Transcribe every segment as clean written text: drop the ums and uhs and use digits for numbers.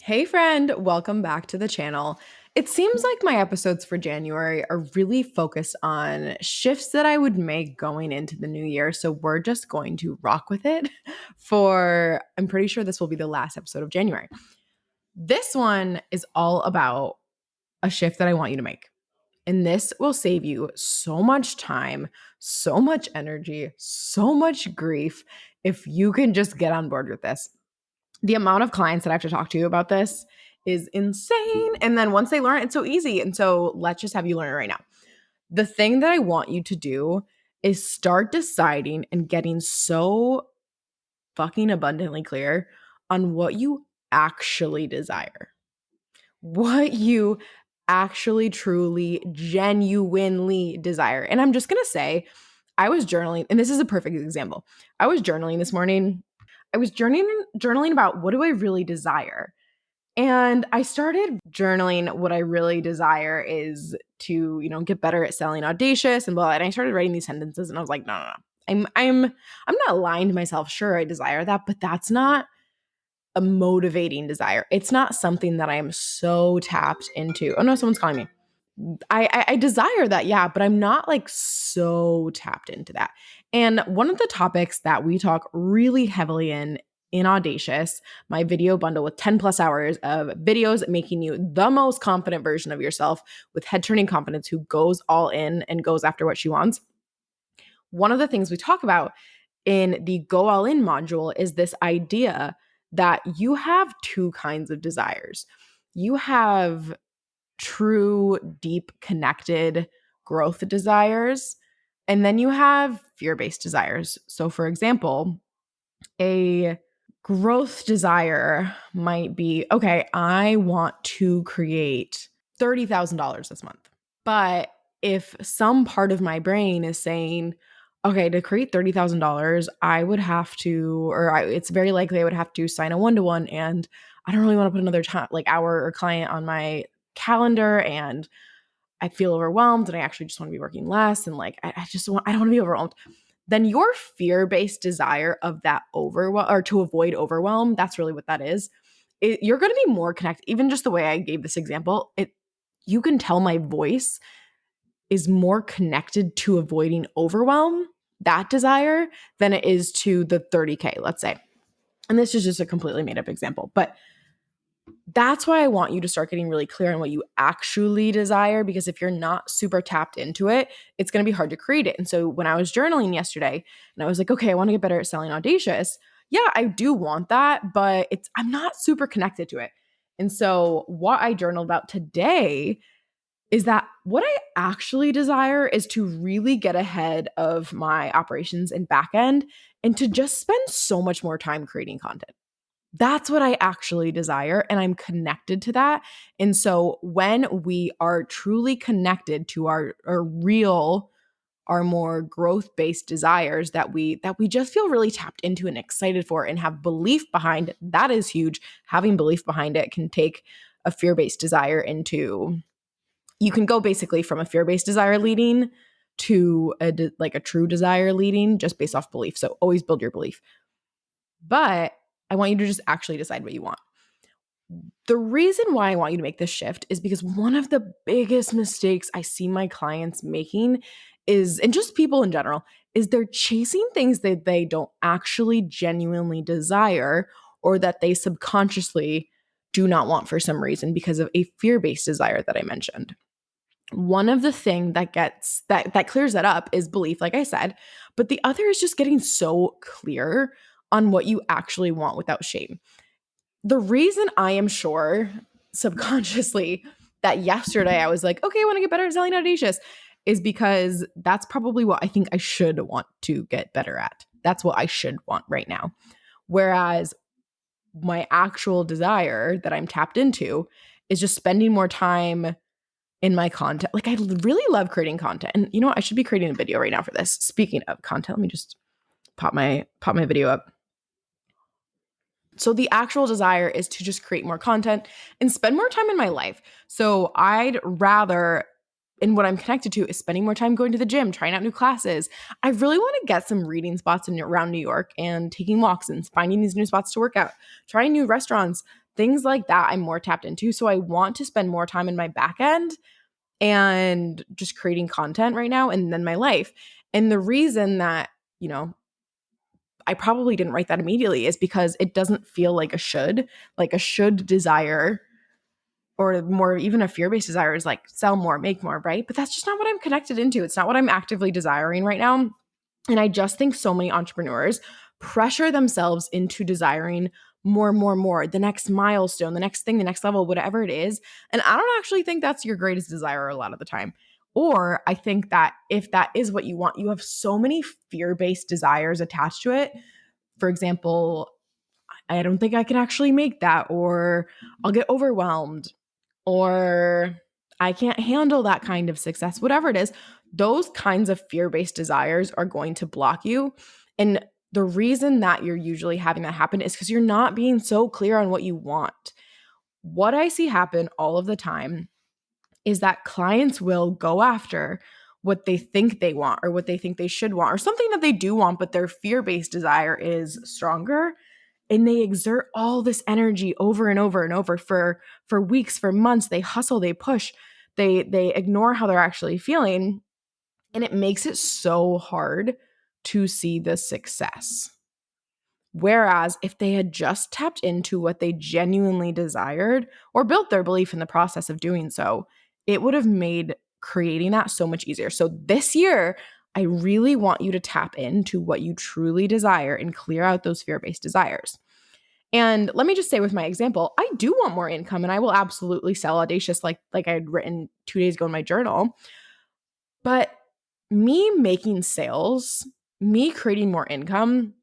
Hey friend, welcome back to the channel. It seems like my episodes for January are really focused on shifts that I would make going into the new year. So we're just going to rock with it I'm pretty sure this will be the last episode of January. This one is all about a shift that I want you to make. And this will save you so much time, so much energy, so much grief if you can just get on board with this. The amount of clients that I have to talk to about this is insane. And then once they learn it, it's so easy. And so let's just have you learn it right now. The thing that I want you to do is start deciding and getting so fucking abundantly clear on what you actually desire, what you actually, truly, genuinely desire. And I'm just going to say, I was journaling, and this is a perfect example. I was journaling this morning. I was journaling about what do I really desire? And I started journaling what I really desire is to, get better at selling audacious and blah. And I started writing these sentences and I was like, no. I'm not lying to myself. Sure, I desire that, but that's not a motivating desire. It's not something that I am so tapped into. Oh no, someone's calling me. I desire that, yeah, but I'm not like so tapped into that. And one of the topics that we talk really heavily in Audacious, my video bundle with 10 plus hours of videos making you the most confident version of yourself with head turning confidence who goes all in and goes after what she wants. One of the things we talk about in the Go All In module is this idea that you have two kinds of desires. You have true, deep, connected growth desires. And then you have fear based desires. So, for example, a growth desire might be okay, I want to create $30,000 this month. But if some part of my brain is saying, okay, to create $30,000, I would have to, it's very likely I would have to sign a one-to-one, and I don't really want to put another time, like hour or client on my calendar, and I feel overwhelmed, and I actually just want to be working less, and like I don't want to be overwhelmed. Then your fear-based desire of that overwhelm, or to avoid overwhelm, that's really what that is. You're going to be more connected. Even just the way I gave this example, you can tell my voice is more connected to avoiding overwhelm, that desire, than it is to the 30K, let's say. And this is just a completely made up example, but that's why I want you to start getting really clear on what you actually desire, because if you're not super tapped into it, it's going to be hard to create it. And so when I was journaling yesterday and I was like, okay, I want to get better at selling audacious. Yeah, I do want that, but I'm not super connected to it. And so what I journaled about today is that what I actually desire is to really get ahead of my operations and back end and to just spend so much more time creating content. That's what I actually desire, and I'm connected to that. And so when we are truly connected to our real, our more growth-based desires that we just feel really tapped into and excited for and have belief behind, that is huge. Having belief behind it can take a fear-based desire into, you can go basically from a fear-based desire leading to a true desire leading just based off belief. So always build your belief. But I want you to just actually decide what you want. The reason why I want you to make this shift is because one of the biggest mistakes I see my clients making is, and just people in general, is they're chasing things that they don't actually genuinely desire, or that they subconsciously do not want for some reason because of a fear-based desire that I mentioned. One of the things that clears that up is belief, like I said, but the other is just getting so clear on what you actually want without shame. The reason I am sure subconsciously that yesterday I was like, okay, I want to get better at selling audacious, is because that's probably what I think I should want to get better at. That's what I should want right now. Whereas my actual desire that I'm tapped into is just spending more time in my content. Like, I really love creating content. And you know what? I should be creating a video right now for this. Speaking of content, let me just pop my video up. So the actual desire is to just create more content and spend more time in my life. So I'd rather, and what I'm connected to is spending more time going to the gym, trying out new classes. I really want to get some reading spots around New York and taking walks and finding these new spots to work out, trying new restaurants. Things like that I'm more tapped into. So I want to spend more time in my back end and just creating content right now and then my life. And the reason that, I probably didn't write that immediately is because it doesn't feel like a should desire, or more even a fear-based desire is like sell more, make more, right? But that's just not what I'm connected into. It's not what I'm actively desiring right now. And I just think so many entrepreneurs pressure themselves into desiring more, more, more, the next milestone, the next thing, the next level, whatever it is. And I don't actually think that's your greatest desire a lot of the time. Or I think that if that is what you want, you have so many fear-based desires attached to it. For example, I don't think I can actually make that, or I'll get overwhelmed, or I can't handle that kind of success, whatever it is. Those kinds of fear-based desires are going to block you. And the reason that you're usually having that happen is because you're not being so clear on what you want. What I see happen all of the time is that clients will go after what they think they want or what they think they should want, or something that they do want, but their fear-based desire is stronger, and they exert all this energy over and over and over for weeks, for months. They hustle, they push, they ignore how they're actually feeling, and it makes it so hard to see the success. Whereas if they had just tapped into what they genuinely desired or built their belief in the process of doing so, it would have made creating that so much easier. So this year, I really want you to tap into what you truly desire and clear out those fear-based desires. And let me just say with my example, I do want more income and I will absolutely sell audacious like I had written 2 days ago in my journal. But me making sales, me creating more income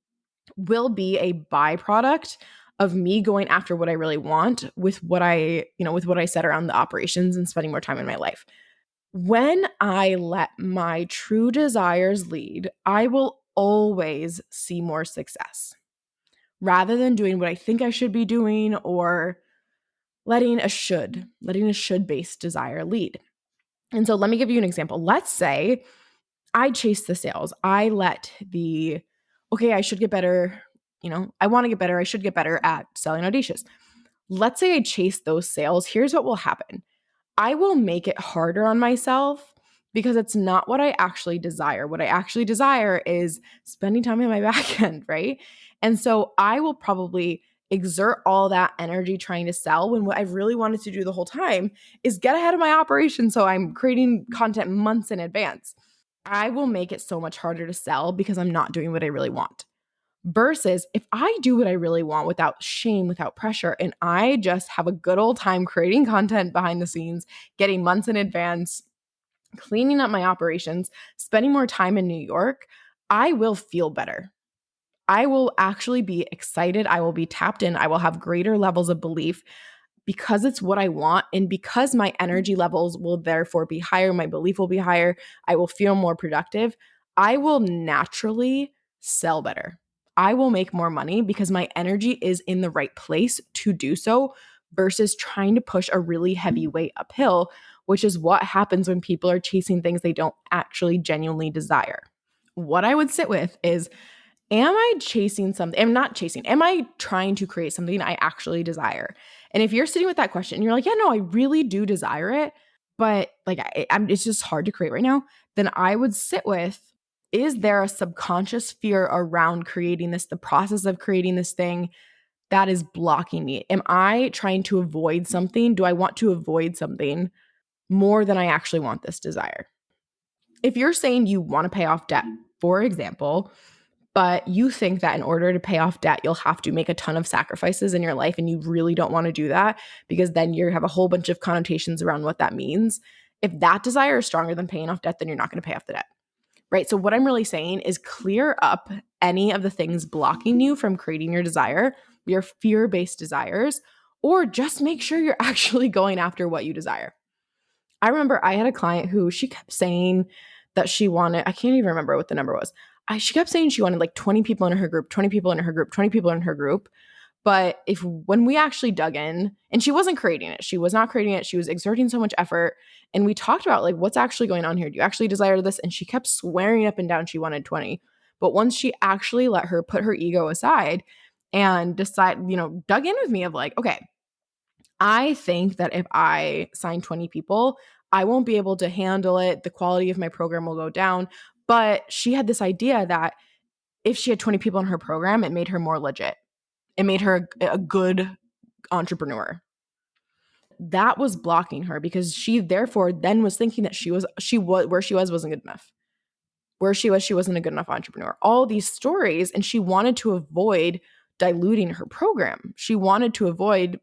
will be a byproduct of me going after what I really want with what I said around the operations and spending more time in my life. When I let my true desires lead, I will always see more success rather than doing what I think I should be doing, or letting a should based desire lead. And so let me give you an example. Let's say I chase the sales. I let okay, I should get better. I want to get better. I should get better at selling audacious. Let's say I chase those sales. Here's what will happen. I will make it harder on myself because it's not what I actually desire. What I actually desire is spending time in my back end, right? And so I will probably exert all that energy trying to sell when what I've really wanted to do the whole time is get ahead of my operation. So I'm creating content months in advance. I will make it so much harder to sell because I'm not doing what I really want. Versus if I do what I really want without shame, without pressure, and I just have a good old time creating content behind the scenes, getting months in advance, cleaning up my operations, spending more time in New York, I will feel better. I will actually be excited. I will be tapped in. I will have greater levels of belief because it's what I want, and because my energy levels will therefore be higher, my belief will be higher, I will feel more productive. I will naturally sell better. I will make more money because my energy is in the right place to do so versus trying to push a really heavy weight uphill, which is what happens when people are chasing things they don't actually genuinely desire. What I would sit with is, am I chasing something? I'm not chasing. Am I trying to create something I actually desire? And if you're sitting with that question and you're like, yeah, no, I really do desire it, but like it's just hard to create right now, then I would sit with, is there a subconscious fear around creating this, the process of creating this thing that is blocking me? Am I trying to avoid something? Do I want to avoid something more than I actually want this desire? If you're saying you want to pay off debt, for example, but you think that in order to pay off debt, you'll have to make a ton of sacrifices in your life, and you really don't want to do that because then you have a whole bunch of connotations around what that means. If that desire is stronger than paying off debt, then you're not going to pay off the debt, right? So what I'm really saying is clear up any of the things blocking you from creating your desire, your fear-based desires, or just make sure you're actually going after what you desire. I remember I had a client who she kept saying that she wanted, I can't even remember what the number was. She kept saying she wanted like 20 people in her group, 20 people in her group, 20 people in her group. But when we actually dug in, and she wasn't creating it, she was not creating it, she was exerting so much effort. And we talked about like, what's actually going on here? Do you actually desire this? And she kept swearing up and down she wanted 20. But once she actually let her put her ego aside and dug in with me of like, okay, I think that if I sign 20 people, I won't be able to handle it. The quality of my program will go down. But she had this idea that if she had 20 people in her program, it made her more legit. It made her a good entrepreneur. That was blocking her because she therefore then was thinking that she was where she was wasn't good enough. Where she wasn't a good enough entrepreneur. All these stories, and she wanted to avoid diluting her program. She wanted to avoid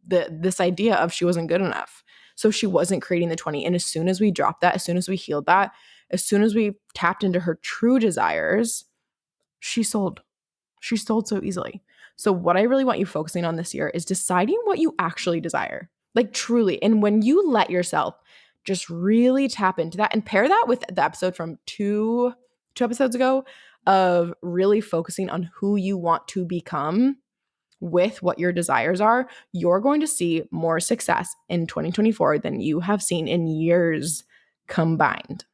this idea of she wasn't good enough. So she wasn't creating the 20. And as soon as we dropped that, as soon as we healed that, as soon as we tapped into her true desires, she sold. She sold so easily. So, what I really want you focusing on this year is deciding what you actually desire, like truly. And when you let yourself just really tap into that and pair that with the episode from two episodes ago of really focusing on who you want to become with what your desires are, you're going to see more success in 2024 than you have seen in years combined.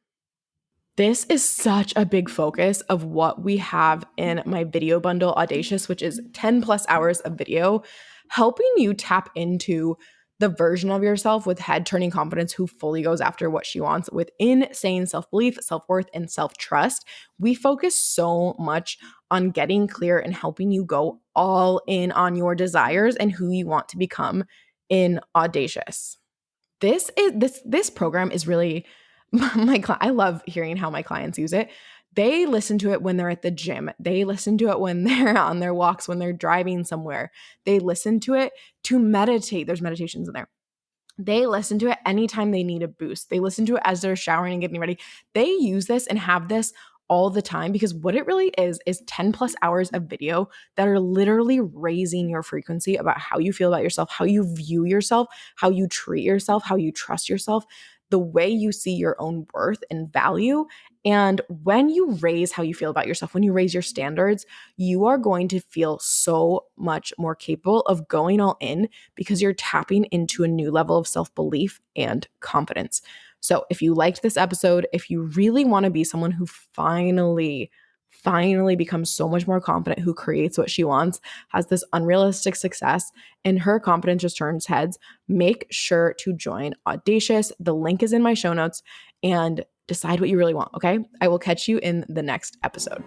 This is such a big focus of what we have in my video bundle, Audacious, which is 10 plus hours of video, helping you tap into the version of yourself with head turning confidence who fully goes after what she wants with insane self belief, self worth, and self trust. We focus so much on getting clear and helping you go all in on your desires and who you want to become in Audacious. This program is really I love hearing how my clients use it. They listen to it when they're at the gym. They listen to it when they're on their walks, when they're driving somewhere. They listen to it to meditate. There's meditations in there. They listen to it anytime they need a boost. They listen to it as they're showering and getting ready. They use this and have this all the time because what it really is 10 plus hours of video that are literally raising your frequency about how you feel about yourself, how you view yourself, how you treat yourself, how you trust yourself, the way you see your own worth and value. And when you raise how you feel about yourself, when you raise your standards, you are going to feel so much more capable of going all in because you're tapping into a new level of self-belief and confidence. So if you liked this episode, if you really want to be someone who finally becomes so much more confident, who creates what she wants, has this unrealistic success, and her confidence just turns heads, make sure to join Audacious. The link is in my show notes and decide what you really want, okay? I will catch you in the next episode.